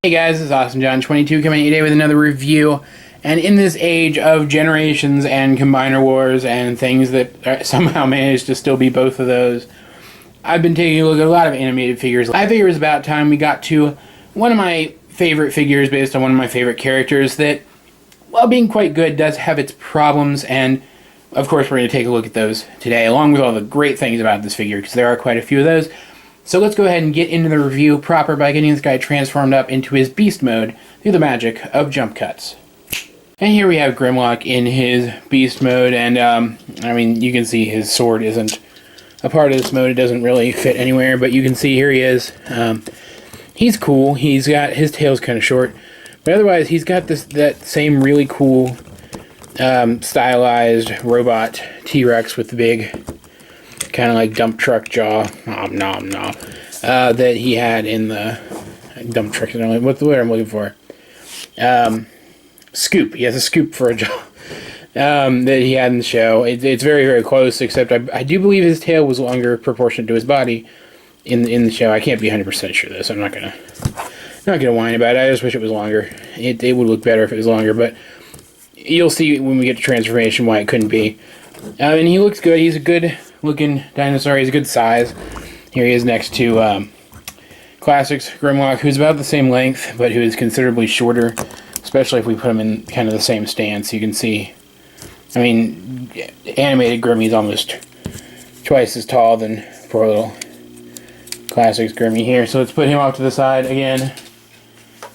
Hey guys, this is Awesome John 22 coming at you today with another review. And in this age of generations and combiner wars and things that somehow manage to still be both of those, I've been taking a look at a lot of animated figures. I figure it's about time we got to one of my favorite figures based on one of my favorite characters that, while being quite good, does have its problems. And of course we're going to take a look at those today, along with all the great things about this figure, because there are quite a few of those. So let's go ahead and get into the review proper by getting this guy transformed up into his beast mode through the magic of jump cuts. And here we have Grimlock in his beast mode, and I mean, you can see his sword isn't a part of this mode. It doesn't really fit anywhere, but you can see here he is. He's cool. He's got, his tail's kind of short, but otherwise he's got that same really cool stylized robot T-Rex with the big kind of like dump truck jaw, that he had in the dump truck. What's the word I'm looking for? Scoop. He has a scoop for a jaw that he had in the show. It's very, very close, except I do believe his tail was longer proportionate to his body in the show. I can't be 100% sure of this. I'm not gonna whine about it. I just wish it was longer. It would look better if it was longer, but you'll see when we get to transformation why it couldn't be. And he looks good. He's a good looking dinosaur. He's a good size. Here he is next to Classics Grimlock, who's about the same length, but who is considerably shorter, especially if we put him in kind of the same stance. You can see, I mean, animated Grimmy's almost twice as tall than poor little Classics Grimmy here. So let's put him off to the side again.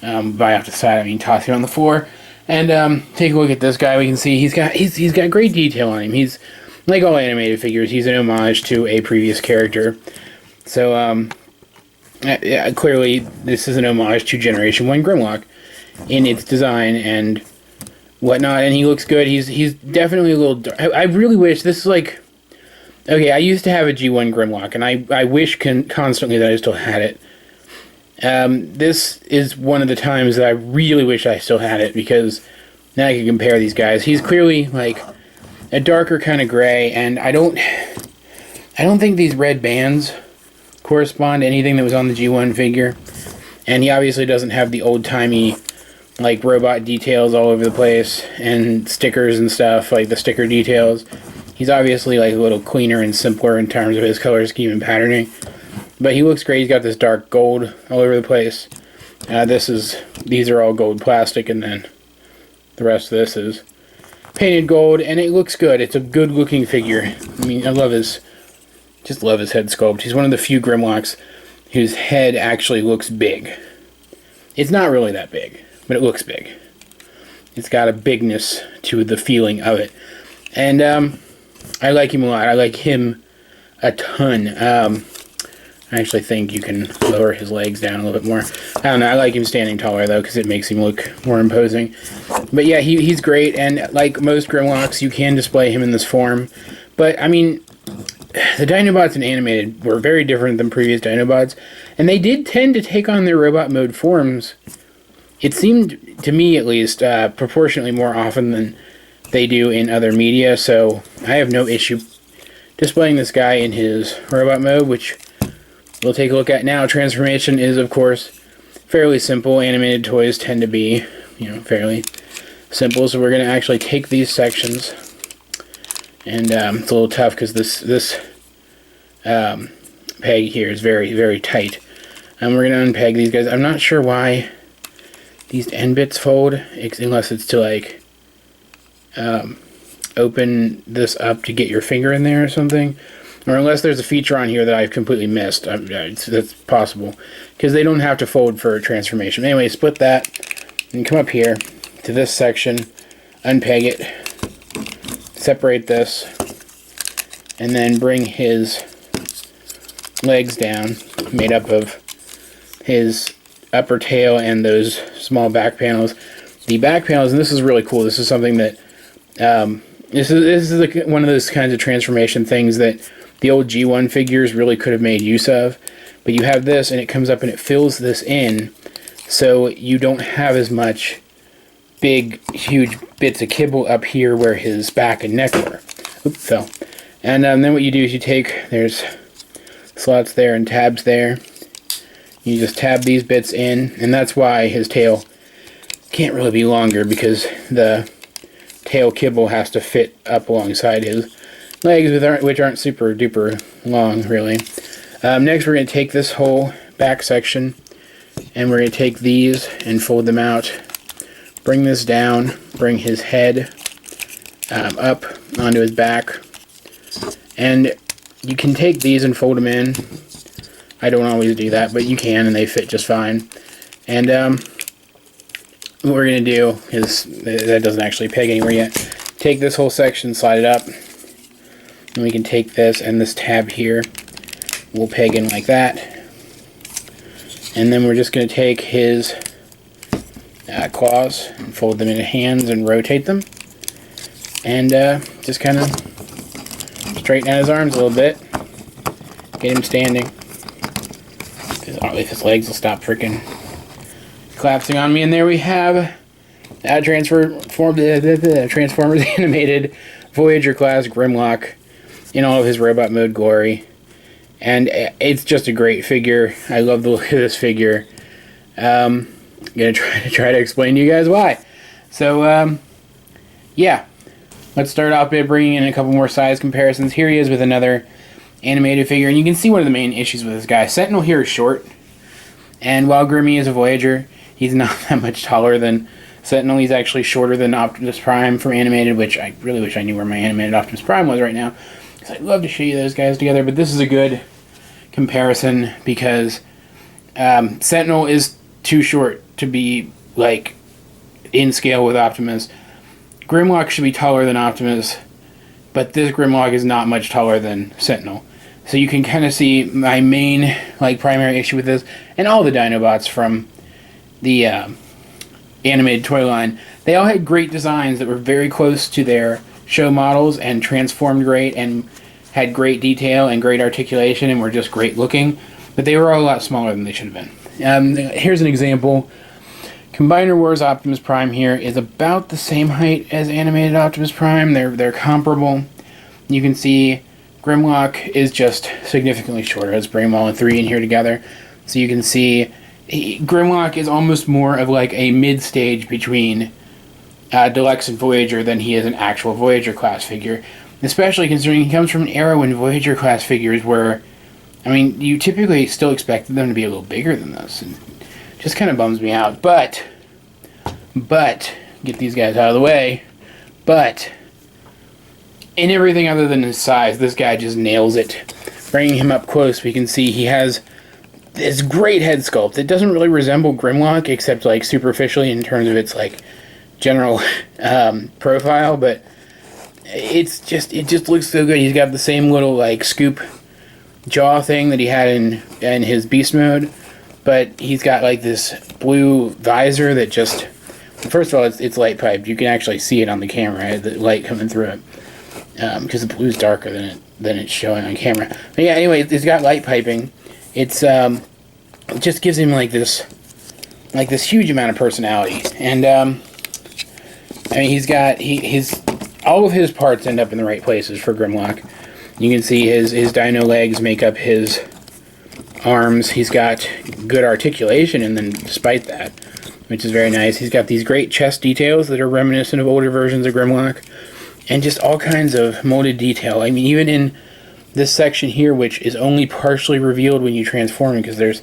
By off to the side, I mean toss him on the floor. And take a look at this guy. We can see he's got great detail on him. He's, like all animated figures, he's an homage to a previous character. So yeah, clearly this is an homage to Generation 1 Grimlock in its design and whatnot. And he looks good. He's definitely a little dark. I really wish, this is like, okay, I used to have a G1 Grimlock, and I wish constantly that I still had it. This is one of the times that I really wish I still had it, because now I can compare these guys. He's clearly like a darker kind of gray, and I don't think these red bands correspond to anything that was on the G1 figure. And he obviously doesn't have the old-timey like robot details all over the place and stickers and stuff, like the sticker details. He's obviously like a little cleaner and simpler in terms of his color scheme and patterning. But he looks great. He's got this dark gold all over the place. These are all gold plastic, and then the rest of this is painted gold, and it looks good. It's a good looking figure. I mean, I just love his head sculpt. He's one of the few Grimlocks whose head actually looks big. It's not really that big, but it looks big. It's got a bigness to the feeling of it. And I like him a lot. I like him a ton. I actually think you can lower his legs down a little bit more. I don't know, I like him standing taller though, because it makes him look more imposing. But yeah, he's great, and like most Grimlocks, you can display him in this form. But I mean, the Dinobots in animated were very different than previous Dinobots, and they did tend to take on their robot mode forms, it seemed, to me at least, proportionately more often than they do in other media. So I have no issue displaying this guy in his robot mode, which we'll take a look at now. Transformation is, of course, fairly simple. Animated toys tend to be, fairly simple. So we're going to actually take these sections, and it's a little tough because this peg here is very, very tight. And we're going to unpeg these guys. I'm not sure why these end bits fold, unless it's to like open this up to get your finger in there or something. Or unless there's a feature on here that I've completely missed. That's possible. Because they don't have to fold for transformation. Anyway, split that. And come up here to this section. Unpeg it. Separate this. And then bring his legs down. Made up of his upper tail and those small back panels. The back panels, and this is really cool. This is something that... This is like one of those kinds of transformation things that the old G1 figures really could have made use of. But you have this, and it comes up and it fills this in, so you don't have as much big, huge bits of kibble up here where his back and neck were. Oops, fell. And then what you do is you take, there's slots there and tabs there. You just tab these bits in, and that's why his tail can't really be longer, because the tail kibble has to fit up alongside his legs, which aren't super duper long, really. Next, we're going to take this whole back section, and we're going to take these and fold them out. Bring this down, bring his head up onto his back, and you can take these and fold them in. I don't always do that, but you can, and they fit just fine. And what we're going to do is, that doesn't actually peg anywhere yet, take this whole section, slide it up, and we can take this and this tab here, we'll peg in like that, and then we're just going to take his claws and fold them into hands and rotate them, and just kind of straighten out his arms a little bit, get him standing. If his legs will stop freaking collapsing on me. And there we have Transformers animated Voyager class Grimlock in all of his robot mode glory. And it's just a great figure. I love the look of this figure. I'm going to try to explain to you guys why. So, yeah. Let's start off by bringing in a couple more size comparisons. Here he is with another animated figure, and you can see one of the main issues with this guy. Sentinel here is short, and while Grimmy is a Voyager, he's not that much taller than Sentinel. He's actually shorter than Optimus Prime from animated, which I really wish I knew where my animated Optimus Prime was right now, because I'd love to show you those guys together. But this is a good comparison, because Sentinel is too short to be like in scale with Optimus. Grimlock should be taller than Optimus, but this Grimlock is not much taller than Sentinel. So you can kind of see my main, primary issue with this, and all the Dinobots from the animated toy line. They all had great designs that were very close to their show models and transformed great and had great detail and great articulation and were just great looking, but they were all a lot smaller than they should have been. Here's an example. Combiner Wars Optimus Prime here is about the same height as animated Optimus Prime. They're comparable. You can see Grimlock is just significantly shorter. Let's bring them all in three in here together. So you can see Grimlock is almost more of like a mid-stage between Deluxe and Voyager than he is an actual Voyager class figure. Especially considering he comes from an era when Voyager class figures were, you typically still expected them to be a little bigger than this. And it just kind of bums me out. But, get these guys out of the way, but in everything other than his size, this guy just nails it. Bringing him up close, we can see he has this great head sculpt. It doesn't really resemble Grimlock, except superficially in terms of its general profile, but it just looks so good. He's got the same little scoop jaw thing that he had in his beast mode, but he's got this blue visor that just, first of all, it's light piped. You can actually see it on the camera, the light coming through it. Because the blue's darker than it's showing on camera. But yeah, anyway, it's got light piping. It just gives him this huge amount of personality. And he's got all of his parts end up in the right places for Grimlock. You can see his dino legs make up his arms. He's got good articulation, and then despite that, which is very nice, he's got these great chest details that are reminiscent of older versions of Grimlock. And just all kinds of molded detail. Even in this section here, which is only partially revealed when you transform him, because there's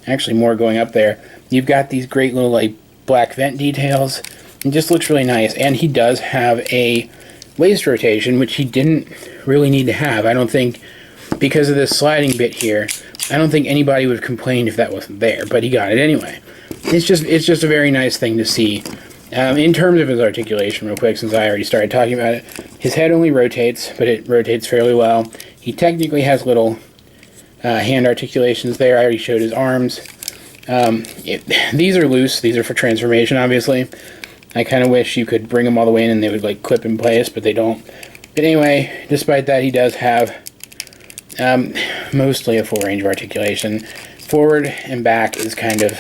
actually more going up there, you've got these great little black vent details. It just looks really nice. And he does have a waist rotation, which he didn't really need to have. I don't think, because of this sliding bit here, I don't think anybody would have complained if that wasn't there, but he got it anyway. It's just a very nice thing to see. In terms of his articulation, real quick, since I already started talking about it, his head only rotates, but it rotates fairly well. He technically has little hand articulations there. I already showed his arms. These are loose. These are for transformation, obviously. I kind of wish you could bring them all the way in and they would clip in place, but they don't. But anyway, despite that, he does have mostly a full range of articulation. Forward and back is kind of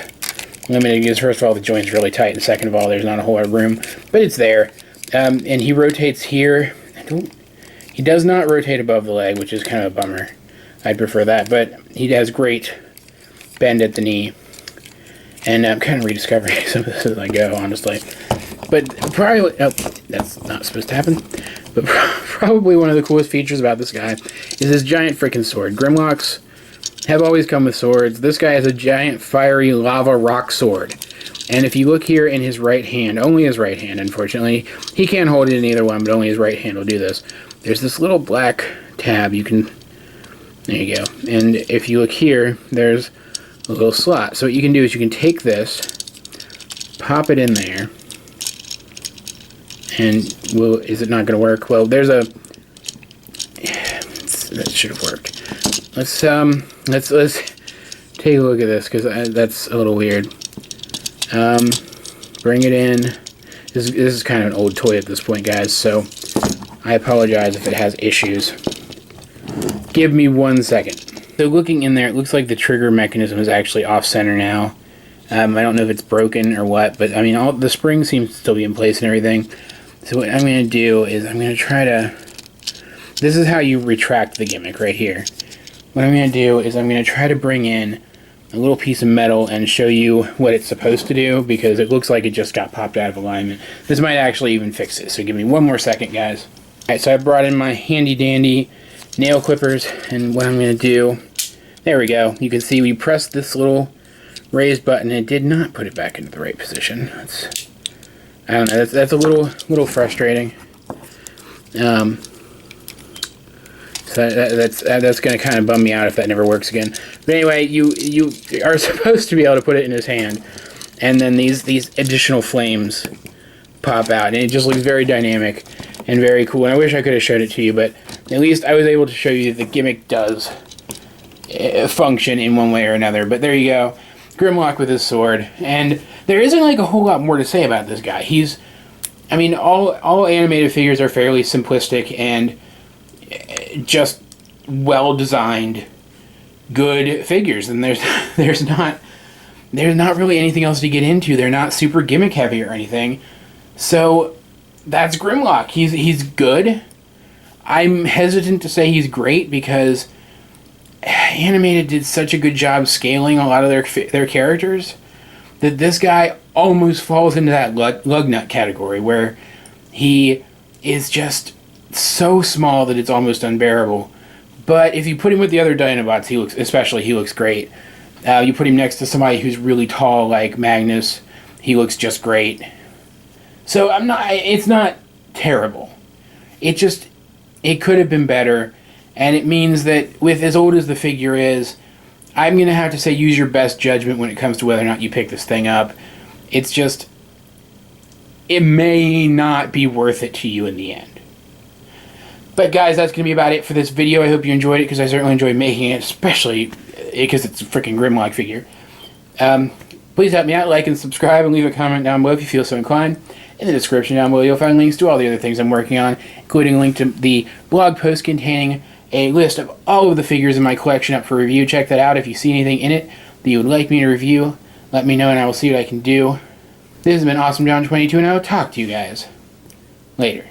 limited because, first of all, the joint's really tight, and second of all, there's not a whole lot of room, but it's there. And he rotates here. He does not rotate above the leg, which is kind of a bummer. I'd prefer that, but he has great bend at the knee. And I'm kind of rediscovering some of this as I go, honestly. But probably, oh, that's not supposed to happen. But probably one of the coolest features about this guy is his giant freaking sword. Grimlocks have always come with swords. This guy has a giant fiery lava rock sword. And if you look here in his right hand, only his right hand, unfortunately, he can't hold it in either one, but only his right hand will do this. There's this little black tab you can, there you go. And if you look here, there's a little slot. So what you can do is you can take this, pop it in there, and is it not going to work? Well, there's a, that should have worked. Let's take a look at this, because that's a little weird. Bring it in. This is kind of an old toy at this point, guys, so I apologize if it has issues. Give me 1 second. So looking in there, it looks like the trigger mechanism is actually off-center now. I don't know if it's broken or what, but I mean, all the spring seems to still be in place and everything. So what I'm going to do is I'm going to try to... This is how you retract the gimmick right here. What I'm going to do is I'm going to try to bring in a little piece of metal and show you what it's supposed to do, because it looks like it just got popped out of alignment. This might actually even fix it, so give me 1 more second, guys. Alright, so I brought in my handy-dandy nail clippers, and what I'm going to do... There we go. You can see we pressed this little raised button, and it did not put it back into the right position. I don't know, that's a little frustrating. So that's going to kind of bum me out if that never works again. But anyway, you are supposed to be able to put it in his hand, and then these additional flames pop out, and it just looks very dynamic and very cool. And I wish I could have showed it to you, but at least I was able to show you that the gimmick does function in one way or another. But there you go, Grimlock with his sword, and there isn't like a whole lot more to say about this guy. I mean, all animated figures are fairly simplistic and just well-designed, good figures, and there's not really anything else to get into. They're not super gimmick heavy or anything. So that's Grimlock. He's good. I'm hesitant to say he's great because Animated did such a good job scaling a lot of their characters that this guy almost falls into that lug nut category where he is just so small that it's almost unbearable. But if you put him with the other Dinobots, he looks great. You put him next to somebody who's really tall like Magnus, he looks just great. So it's not terrible. It could have been better, and it means that with as old as the figure is, I'm going to have to say use your best judgment when it comes to whether or not you pick this thing up. It may not be worth it to you in the end. But guys, that's going to be about it for this video. I hope you enjoyed it, because I certainly enjoyed making it, especially because it's a freaking Grimlock figure. Please help me out, like and subscribe, and leave a comment down below if you feel so inclined. In the description down below, you'll find links to all the other things I'm working on, including a link to the blog post containing a list of all of the figures in my collection up for review. Check that out. If you see anything in it that you would like me to review, let me know and I will see what I can do. This has been Awesome John 22, and I will talk to you guys later.